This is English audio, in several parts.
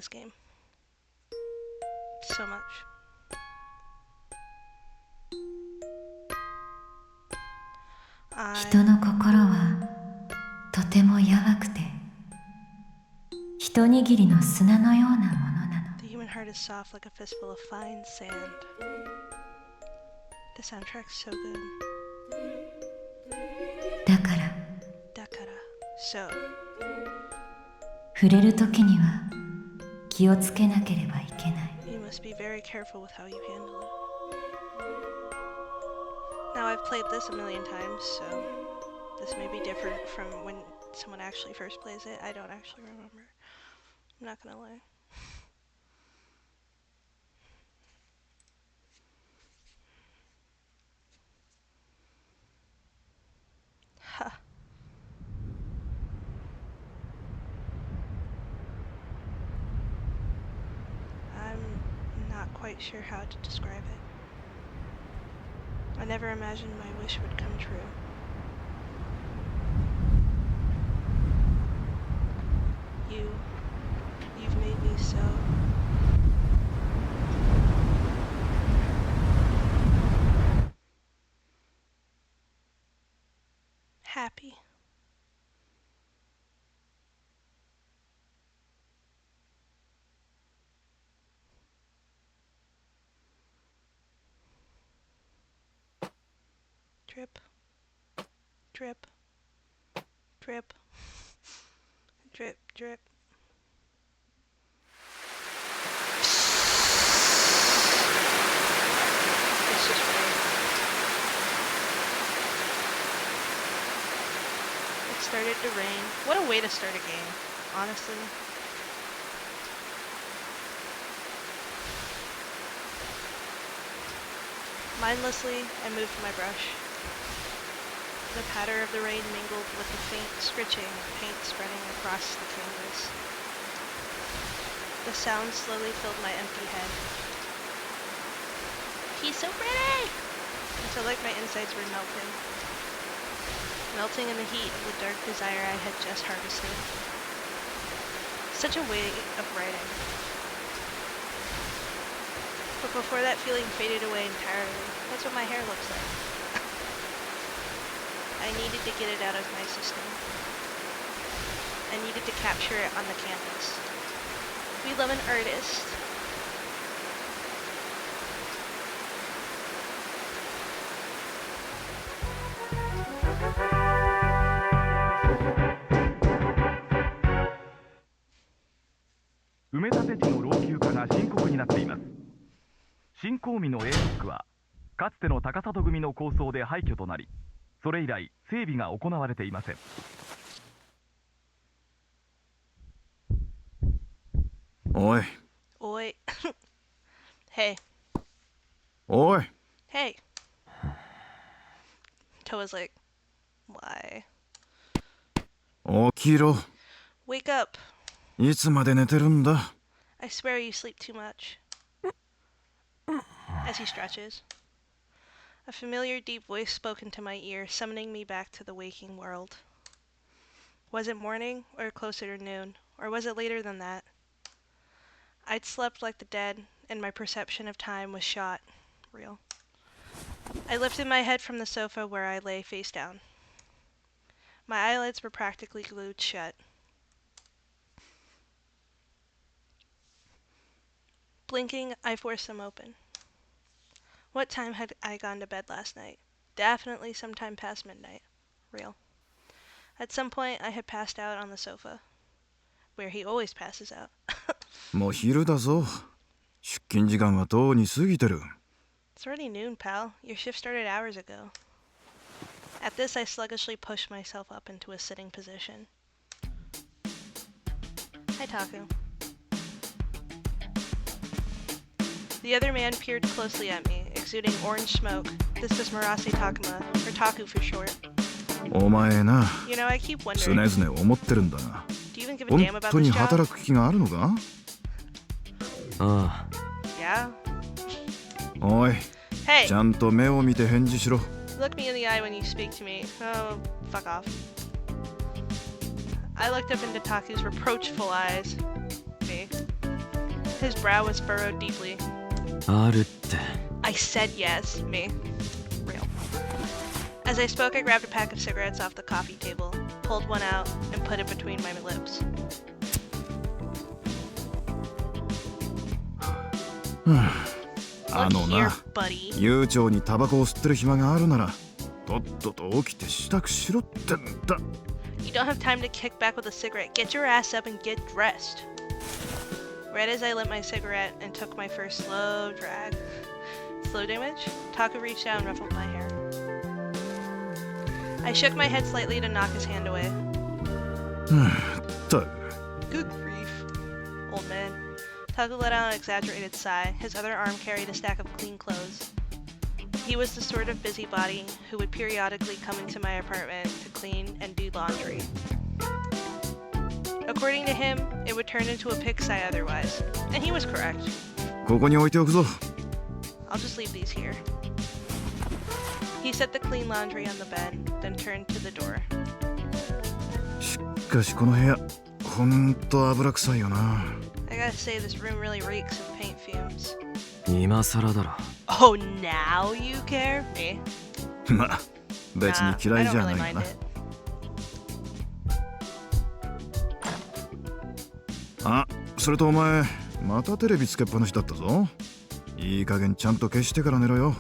this game. So much.人の心はとてもやわくて一握りの砂のようなものなの。 The human heart is soft like a fistful of fine sand. The soundtrack's so good. だから So 触れる時には気をつけなければいけない。 you must be very careful with how you handle it. Now I've played this a million times, so this may be different from when someone actually first plays it. I don't actually remember. I'm not gonna lie. Huh. I'm not quite sure how to describe it. I never imagined my wish would come true. You've made me so happy. Drip, drip, drip, drip, drip. It's just rain. It started to rain. What a way to start a game, honestly. Mindlessly, I moved my brush. The patter of the rain mingled with the faint scritching of paint spreading across the canvas. The sound slowly filled my empty head. He's so pretty! I felt like my insides were melting. Melting in the heat of the dark desire I had just harvested. Such a way of writing. But before that feeling faded away entirely, that's what my hair looks like. I needed to get it out of my system. I needed to capture it on the canvas. We love an artist. Oi. Oi. Hey. Oi. Hey. Toa's like, why? 起きろ。 Wake up. いつまで寝てるんだ。 I swear you sleep too much. As he stretches. A familiar deep voice spoke into my ear, summoning me back to the waking world. Was it morning, or closer to noon, or was it later than that? I'd slept like the dead, and my perception of time was shot. Real. I lifted my head from the sofa where I lay face down. My eyelids were practically glued shut. Blinking, I forced them open. What time had I gone to bed last night? Definitely sometime past midnight. Real. At some point, I had passed out on the sofa. Where he always passes out. もう昼だぞ。出勤時間はとうに過ぎてる。It's already noon, pal. Your shift started hours ago. At this, I sluggishly pushed myself up into a sitting position. Hi, Taku. The other man peered closely at me, exuding orange smoke. This is Murase Takuma, or Taku for short. お前な。 You know, I keep 常 wondering, 々思ってるんだが。 do you even give a 本 damn about 当 this に job? 働く気があるのか。ああ。 Yeah? おい。 Hey! ちゃんと目を見て返事しろ。 Look me in the eye when you speak to me. Oh, fuck off. I looked up into Taku's reproachful eyes. Me. His brow was furrowed deeply. あるって I said yes, me. Real. As I spoke, I grabbed a pack of cigarettes off the coffee table, pulled one out, and put it between my lips. あの Look here, な、 buddy. 悠長にタバコを吸ってる暇があるなら、とっとと起きて支度しろってんだ。 You don't have time to kick back with a cigarette. Get your ass up and get dressed. Right as I lit my cigarette and took my first slow drag. Slow damage? Taku reached out and ruffled my hair. I shook my head slightly to knock his hand away. ったく Good grief, old man. Taku let out an exaggerated sigh. His other arm carried a stack of clean clothes. He was the sort of busybody who would periodically come into my apartment to clean and do laundry. According to him, it would turn into a pigsty otherwise. And he was correct. ここに置いておくぞ。 I'll just leave these here. He set the clean laundry on the bed, then turned to the door. しかしこの部屋、ほんと油臭いよな。 I gotta say, this room really reeks of paint fumes. 今更だろ Oh, now you care? Me? まあ、別に Nah, 嫌 I い don't じゃ really ない mind な。 it. あ、それとお前、またテレビつけっぱなしだったぞ。いい加減ちゃんと消してから寝ろよ。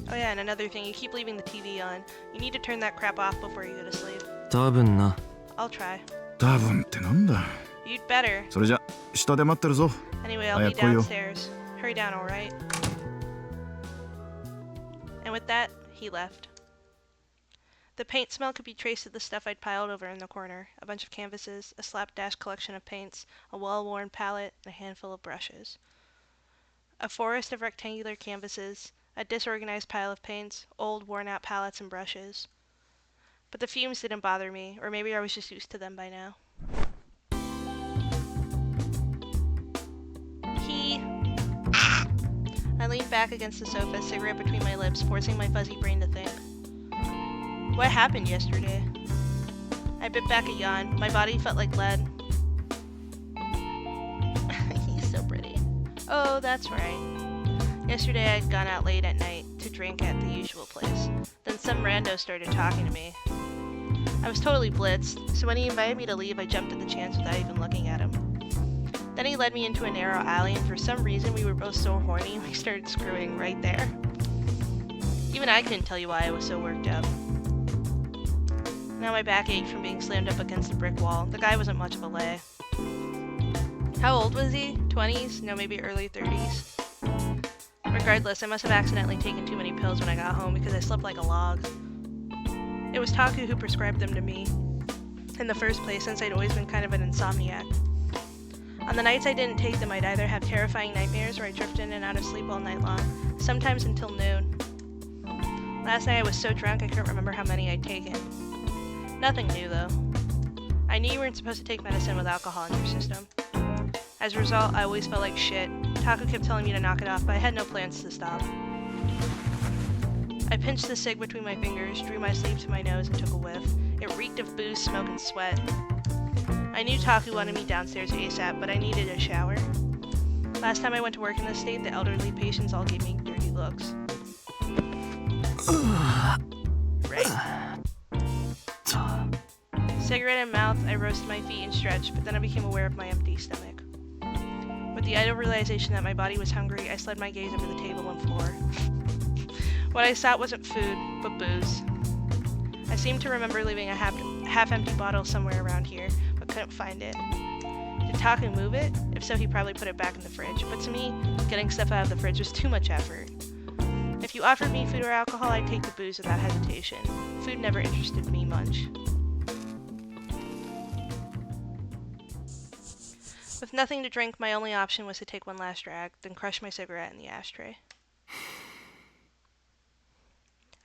Oh yeah, and another thing, you keep leaving the TV on. You need to turn that crap off before you go to sleep. 多分な I'll try. 多分ってなんだ。 You'd better. それじゃ、下で待ってるぞ。 Anyway, I'll be 早く来いよ。 downstairs. Hurry down, alright? And with that, he left. The paint smell could be traced to the stuff I'd piled over in the corner. A bunch of canvases, a slapdash collection of paints, a well-worn palette, and a handful of brushes. A forest of rectangular canvases, a disorganized pile of paints, old worn-out palettes and brushes. But the fumes didn't bother me, or maybe I was just used to them by now. I leaned back against the sofa, cigarette between my lips, forcing my fuzzy brain to think. What happened yesterday? I bit back a yawn. My body felt like lead. He's so pretty. Oh, that's right. Yesterday I'd gone out late at night to drink at the usual place. Then some rando started talking to me. I was totally blitzed, so when he invited me to leave, I jumped at the chance without even looking at him. Then he led me into a narrow alley, and for some reason we were both so horny we started screwing right there. Even I couldn't tell you why I was so worked up. Now my back ached from being slammed up against the brick wall. The guy wasn't much of a lay. How old was he? 20s? No, maybe early 30s. Regardless, I must have accidentally taken too many pills when I got home because I slept like a log. It was Taku who prescribed them to me in the first place, since I'd always been kind of an insomniac. On the nights I didn't take them, I'd either have terrifying nightmares or I'd drift in and out of sleep all night long, sometimes until noon. Last night I was so drunk I couldn't remember how many I'd taken. Nothing new, though. I knew you weren't supposed to take medicine with alcohol in your system. As a result, I always felt like shit. Taku kept telling me to knock it off, but I had no plans to stop. I pinched the cig between my fingers, drew my sleeve to my nose, and took a whiff. It reeked of booze, smoke, and sweat. I knew Taku wanted me downstairs ASAP, but I needed a shower. Last time I went to work in this state, the elderly patients all gave me dirty looks. Right. Cigarette in mouth, I rose to my feet and stretched, but then I became aware of my empty stomach. With the idle realization that my body was hungry, I slid my gaze over the table and floor. What I sought wasn't food, but booze. I seemed to remember leaving a half-empty bottle somewhere around here, but couldn't find it. Did Taku move it? If so, he probably put it back in the fridge, but to me, getting stuff out of the fridge was too much effort. If you offered me food or alcohol, I'd take the booze without hesitation. Food never interested me much. With nothing to drink, my only option was to take one last drag, then crush my cigarette in the ashtray.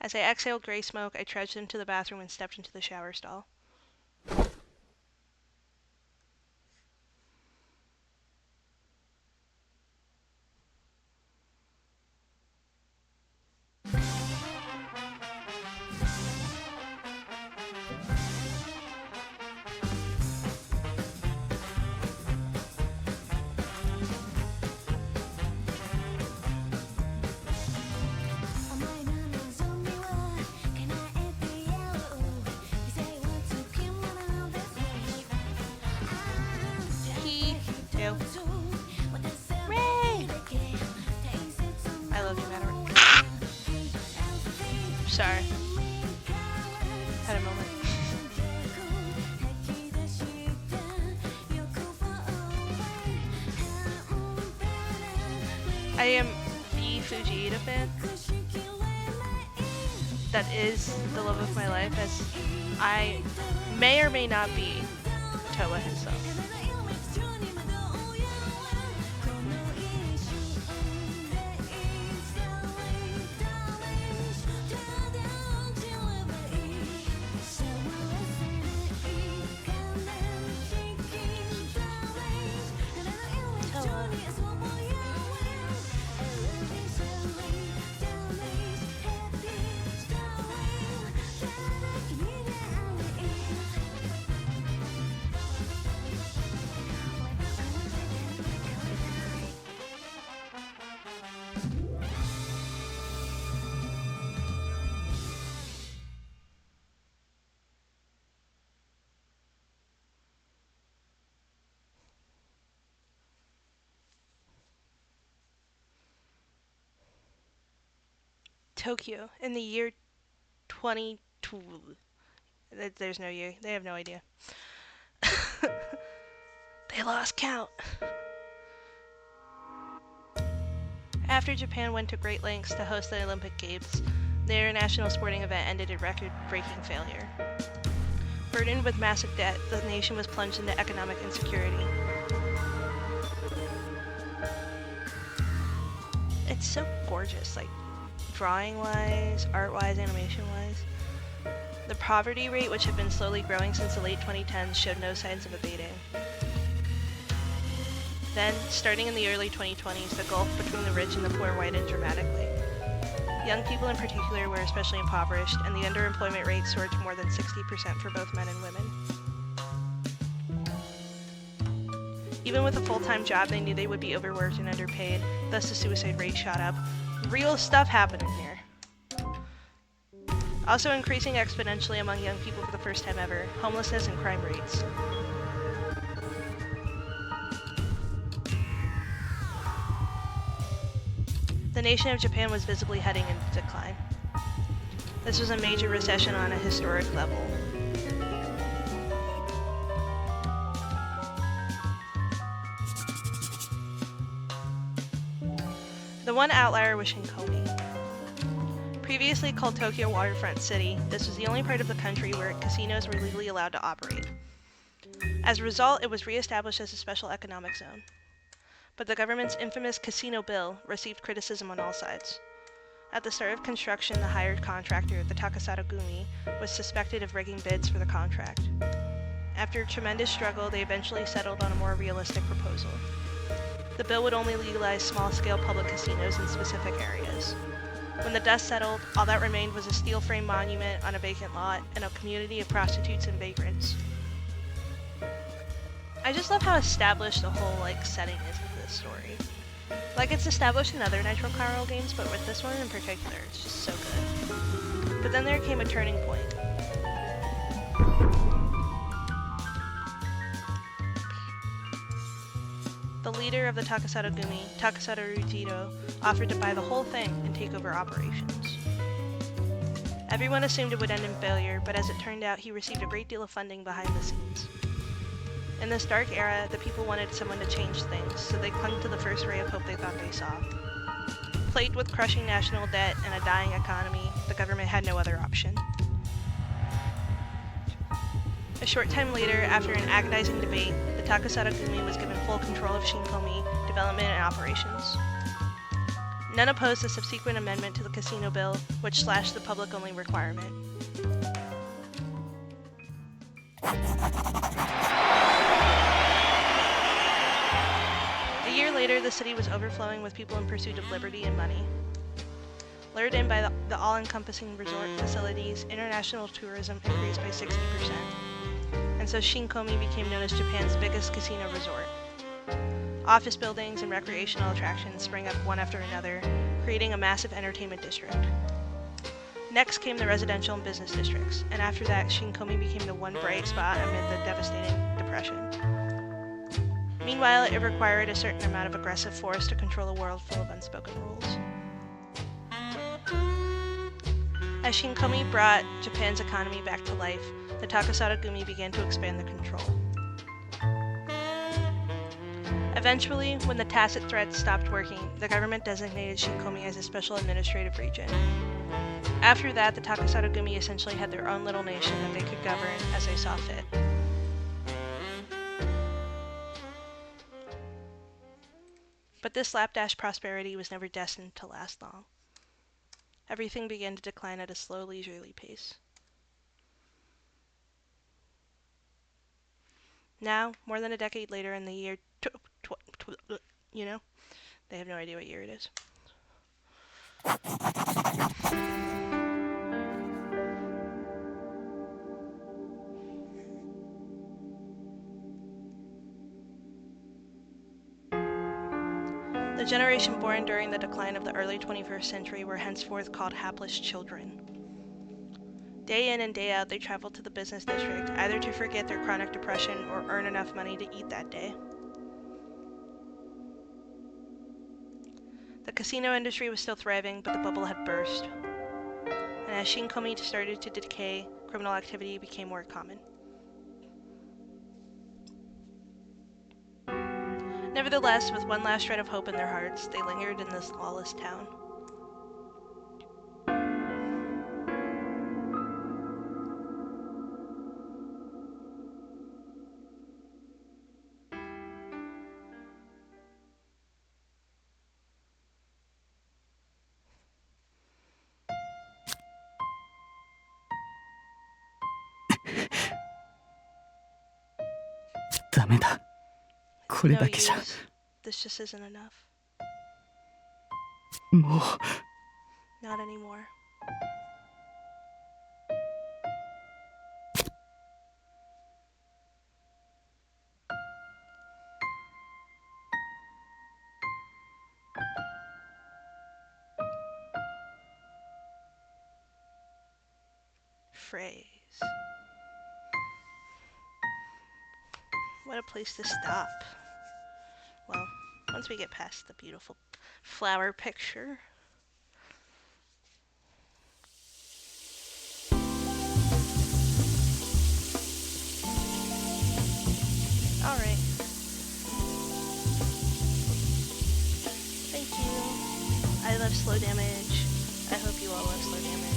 As I exhaled gray smoke, I trudged into the bathroom and stepped into the shower stall. I am the Fujita fan. That is the love of my life, as I may or may not be Toa himself. Tokyo in the year 22. There's no year. They have no idea. They lost count. After Japan went to great lengths to host the Olympic Games, the international sporting event ended in record-breaking failure. Burdened with massive debt, the nation was plunged into economic insecurity. It's so gorgeous, like drawing-wise, art-wise, animation-wise. The poverty rate, which had been slowly growing since the late 2010s, showed no signs of abating. Then, starting in the early 2020s, the gulf between the rich and the poor widened dramatically. Young people in particular were especially impoverished, and the underemployment rate soared to more than 60% for both men and women. Even with a full-time job, they knew they would be overworked and underpaid, thus the suicide rate shot up. Real stuff happening here. Also increasing exponentially among young people for the first time ever, homelessness and crime rates. The nation of Japan was visibly heading into decline. This was a major recession on a historic level. The one outlier was Shinkomi. Previously called Tokyo Waterfront City, this was the only part of the country where casinos were legally allowed to operate. As a result, it was re-established as a special economic zone. But the government's infamous casino bill received criticism on all sides. At the start of construction, the hired contractor, the Takasada Gumi, was suspected of rigging bids for the contract. After a tremendous struggle, they eventually settled on a more realistic proposal. The bill would only legalize small-scale public casinos in specific areas. When the dust settled, all that remained was a steel frame monument on a vacant lot and a community of prostitutes and vagrants. I just love how established the whole setting is of this story. It's established in other Nitro+Chiral games, but with this one in particular, it's just so good. But then there came a turning point. The leader of the Takasada Gumi, Takasada Rujito, offered to buy the whole thing and take over operations. Everyone assumed it would end in failure, but as it turned out, he received a great deal of funding behind the scenes. In this dark era, the people wanted someone to change things, so they clung to the first ray of hope they thought they saw. Plagued with crushing national debt and a dying economy, the government had no other option. A short time later, after an agonizing debate, the Takasada Gumi was given full control of Shinkomi development and operations. None opposed the subsequent amendment to the casino bill, which slashed the public-only requirement. A year later, the city was overflowing with people in pursuit of liberty and money. Lured in by the all-encompassing resort facilities, international tourism increased by 60%. And so Shinkomi became known as Japan's biggest casino resort. Office buildings and recreational attractions sprang up one after another, creating a massive entertainment district. Next came the residential and business districts, and after that, Shinkomi became the one bright spot amid the devastating depression. Meanwhile, it required a certain amount of aggressive force to control a world full of unspoken rules. As Shinkomi brought Japan's economy back to life, the Takasada Gumi began to expand the control. Eventually, when the tacit threats stopped working, the government designated Shinkomi as a special administrative region. After that, the Takasaragumi essentially had their own little nation that they could govern as they saw fit. But this slapdash prosperity was never destined to last long. Everything began to decline at a slow, leisurely pace. Now, more than a decade later, in the year they have no idea what year it is. The generation born during the decline of the early 21st century were henceforth called hapless children. Day in and day out, they traveled to the business district, either to forget their chronic depression or earn enough money to eat that day. The casino industry was still thriving, but the bubble had burst. And as Shinkomi started to decay, criminal activity became more common. Nevertheless, with one last shred of hope in their hearts, they lingered in this lawless town. No use. This just isn't enough. Not anymore. Phrase. What a place to stop. Well, once we get past the beautiful flower picture. Alright. Thank you. I love slow damage. I hope you all love slow damage.